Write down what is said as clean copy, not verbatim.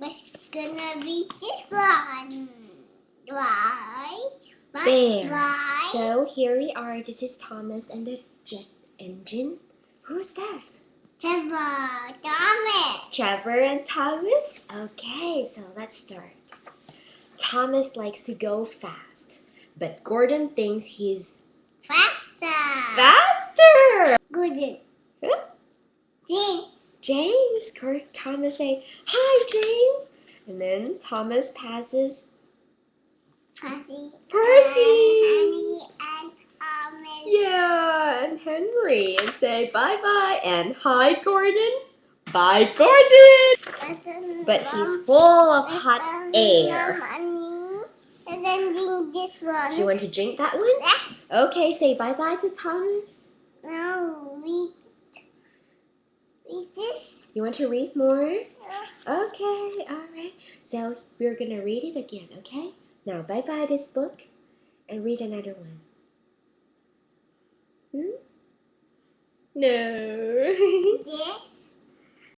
Let's gonna read this one. Why? There. Why? So here we are. This is Thomas and the jet engine. Who's that? Trevor, Thomas. Trevor and Thomas? Okay, so let's start. Thomas likes to go fast, but Gordon thinks he's Faster. faster. Good. Huh? James. Thomas say, "Hi, James." And then Thomas passes Percy. Percy. Henry and Thomas. Yeah, and Henry, and say bye-bye and hi, Gordon. Bye, Gordon. But he's full of hot air. And then drink this one. Do you want to drink that one? Yes. Okay, say bye-bye to Thomas. No, read this. You want to read more? Okay, all right. So we're going to read it again, okay? Now, bye-bye this book and read another one. No. This.